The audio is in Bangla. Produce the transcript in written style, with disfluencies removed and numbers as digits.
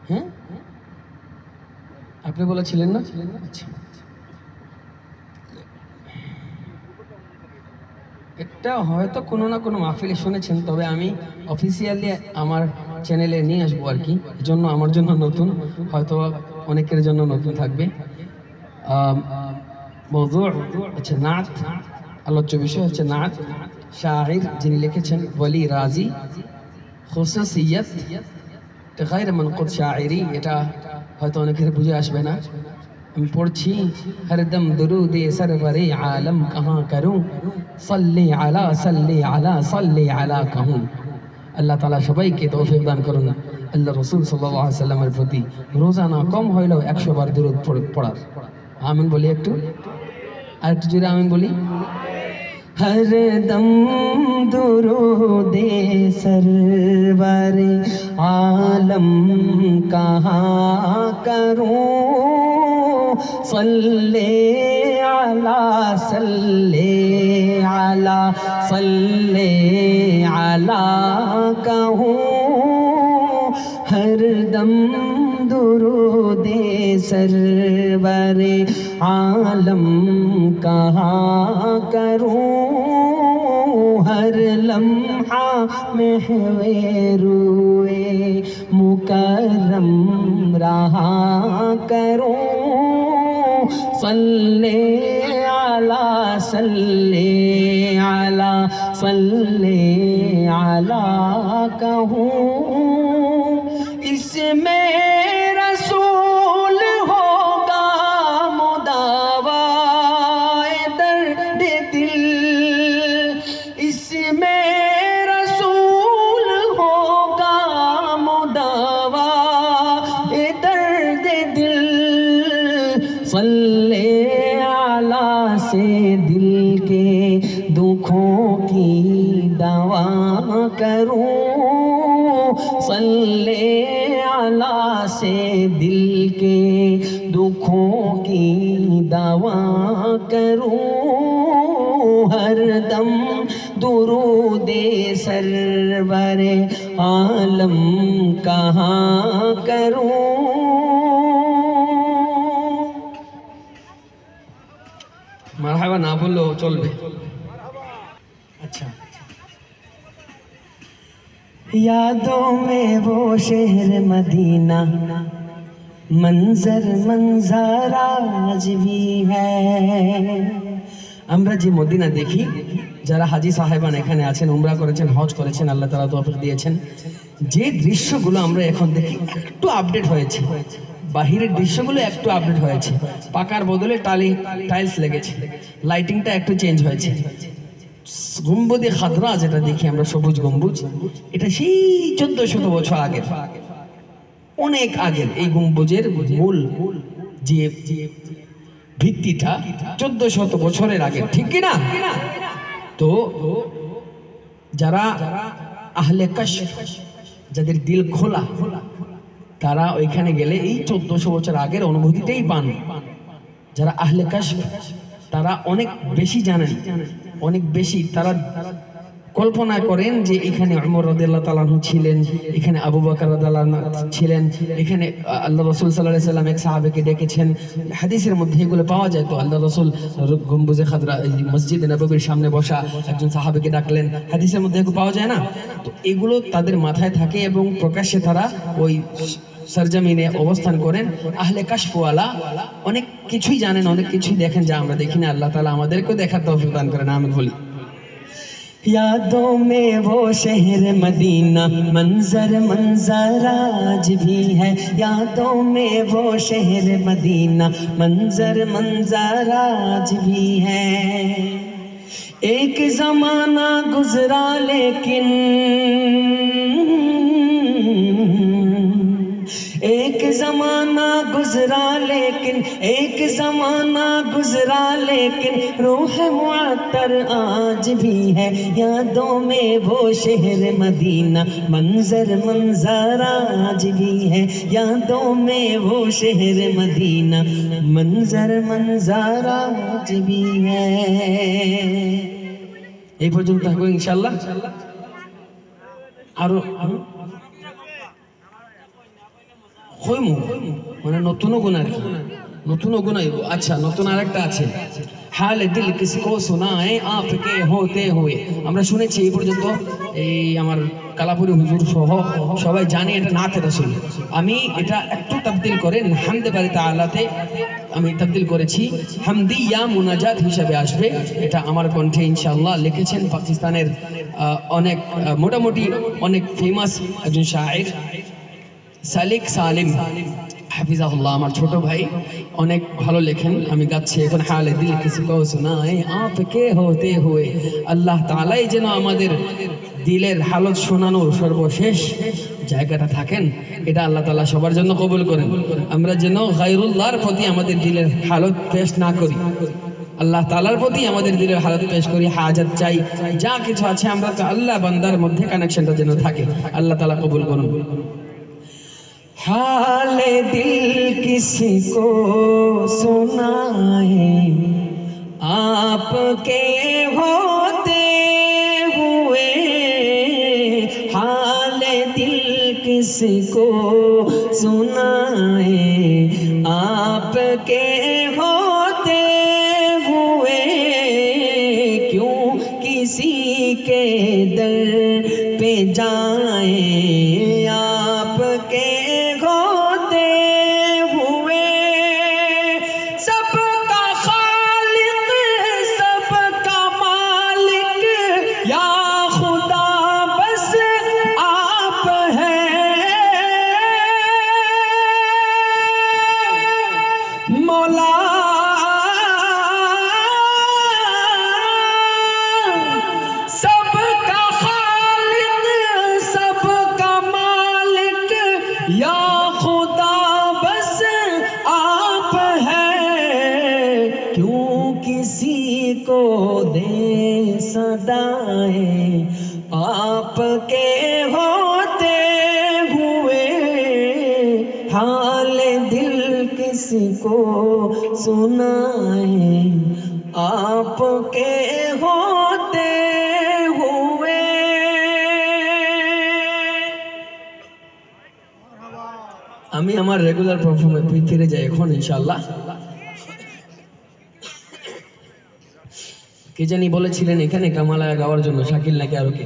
হ্যাঁ, আপনি বলেছিলেন না? আচ্ছা, এটা হয়তো কোনো না কোনো মাহফিলে শুনেছেন, তবে আমি অফিসিয়ালি আমার চ্যানেলে নিয়ে আসবো আর কি। এজন্য আমার জন্য নতুন, হয়তো অনেকের জন্য নতুন থাকবে। মওদু হচ্ছে নাত, আলোচ্য বিষয় হচ্ছে নাত। শায়র যিনি লিখেছেন ওয়ালি রাজি, খুসুসিয়ত গায়র মানকুদ শায়রি। এটা হয়তো অনেকের বুঝে আসবে না। আমি পড়ছি, হরদম দুরুদে সরবরে আলম কাহা করুঁ, সাল্লি আলা সাল্লি আলা সাল্লি আলা কাহুঁ। আল্লাহ তাআলা সবাইকে তৌফিক দান করুন আল্লাহ রাসূল সাল্লাল্লাহু আলাইহি সাল্লামের প্রতি রোজানা কম হইলেও 100 বার দুরূদ পড়ার। আমিন বলি একটু, আর একটু জোরে আমিন বলি। হরদম দুরুদে সরবরে আলম কাহা করুঁ, सल्ले आला सल्ले आला सल्ले आला कहूँ। हरदम दुरूदे सरवरे आलम कहा करूँ, हर लम्हा महवे रूए मुकर्रम रहा करूँ। सल्ले आला सल्ले आला सल्ले आला कहूँ। इसमें रसूल होगा मुदावाए दर्द दिल, इसमें रसूल होगा मुदावाए दर्द दिल। सल्ले आला से दिल के दुखों की दवा करूं, सल्ले आला से दिल के दुखों की दवा करूं। हर दम दुरूदे सरवरे आलम कहाँ करूं। মারহাবা না বললেও চলবে। अच्छा, यादों में वो शहर मदीना मंजर मंजर आज भी है। আমরা যে মদিনা দেখি, যারা হাজী সাহেবান এখানে আছেন, উমরা করেছেন, হজ করেছেন, আল্লাহ তাআলা তৌফিক দিয়েছেন, যে দৃশ্যগুলো আমরা এখন দেখি একটু আপডেট হয়েছে। বাহিরের দৃশ্যগুলো একটু আপডেট হয়েছে, পাকার বদলে টাইলস লেগেছে, লাইটিংটা একটু চেঞ্জ হয়েছে। গম্বুজে খাদরা যেটা দেখি আমরা, সবুজ গম্বুজ, এটা সেই 1400 বছর আগের, অনেক আগের। এই গম্বুজের মূল যে ভিত্তিটা 1400 বছরের আগে, ঠিক কি না? তো যারা আহলে কশফ, যাদের দিল খোলা, তারা ওইখানে গেলে এই 1400 বছর আগের অনুভূতিটাই পান। যারা আহলে কশফ, তারা অনেক বেশি জানেন, অনেক বেশি তারা কল্পনা করেন যে এখানে ওমর রাদিয়াল্লাহু তাআলা আনহু ছিলেন, এখানে আবু বকর রাদিয়াল্লাহু আনহু ছিলেন, এখানে আল্লাহ রাসূল সাল্লাল্লাহু আলাইহি সাল্লাম এক সাহাবীকে ডেকেছেন। হাদিসের মধ্যে এগুলো পাওয়া যায়। তো আল্লাহ রাসূল গম্বুজে খাদরা মসজিদে নববীর সামনে বসা একজন সাহাবীকে ডাকলেন, হাদিসের মধ্যে এগুলো পাওয়া যায় না? তো এগুলো তাদের মাথায় থাকে এবং প্রকাশ্যে তারা ওই সরজমিনে অবস্থান করেন। আহলে কাশফওয়ালা অনেক কিছুই জানেন, অনেক কিছুই দেখেন যা আমরা দেখি না। আল্লাহ তাআলা আমাদেরকেও দেখার তৌফিক দান করেন, আমিন বলি। यादों में वो शहर मदीना मंजर मंजर आज भी है, यादों में वो शहर मदीना मंजर मंजर आज भी है। एक ज़माना गुजरा लेकिन एक ज़माना गुजरा लेकिन एक ज़माना गुजरा लेकिन रूह मुअत्तर आज भी है। यादों में वो शहर मदीना मंजर मंजर आज भी है। यादों में वो शहर मदीना मंजर मंजर आज भी है। এই পর্যন্ত থাকবো ইনশাআল্লাহ। আরো হইমু মানে নতুনও গুণ আর কি, নতুনও গুণ আইব। আচ্ছা নতুন আরেকটা আছে, হাল দিল কিসি কো সুনায়ে আপকে হোতে হুয়ে। আমরা শুনেছি এই পর্যন্ত, এই আমার কালাপুরি হুজুর সহ সবাই জানে এটা নাতে রাসূল। আমি এটা একটু তাবদিল করে হামদে বারি তাআলাতে আমি তাবদিল করেছি, হামদিয়া মুনাজাত হিসাবে আসবে। এটা আমার কণ্ঠে ইনশাআল্লাহ লিখেছেন পাকিস্তানের অনেক মোটামুটি অনেক ফেমাস একজন শায়ের সালিক সালিম হাফিজাহুল্লাহ, আমার ছোট ভাই, অনেক ভালো লেখেন। আমি গাচ্ছি এখন, হালে দিল কিসি কো সুনায়ে আপকে হোতে হুয়ে। আল্লাহ তাআলাই যেন আমাদের দিলের হালত শোনানোর সর্বশেষ জায়গাটা থাকেন, এটা আল্লাহ তাআলা সবার জন্য কবুল করেন। আমরা যেন গায়রুল্লাহর প্রতি আমাদের দিলের হালত পেশ না করি, আল্লাহ তাআলার প্রতি আমাদের দিলের হালত পেশ করি। হাজাত চাই, যা কিছু আছে আমরা তো আল্লাহ বান্দার মধ্যে কানেকশনটা যেন থাকে, আল্লাহ তাআলা কবুল করুন। हाल दिल किसी को सुनाए आपके होते हुए, हाल दिल किसी को सुनाए आपके होते हुए, क्यों किसी के दर पे जाए आपके होते हुए। सबका खालिक सबका मालिक या खुदा बस आप हैं, मौला सबका खालिक सबका मालिक या खुदा बस आप हैं, क्यों किसी को दे सदाए आपके होते हुए, हाल दिल किसी को सुनाए आपके होते हुए। আমি আমার রেগুলার পারফরম্যান্স ফিরে যাই এখন ইনশাআল্লাহ। কে জানি বলেছিলেন এখানে কামালায়া গাওয়ার জন্য, শাকিল নাকি আরো কে?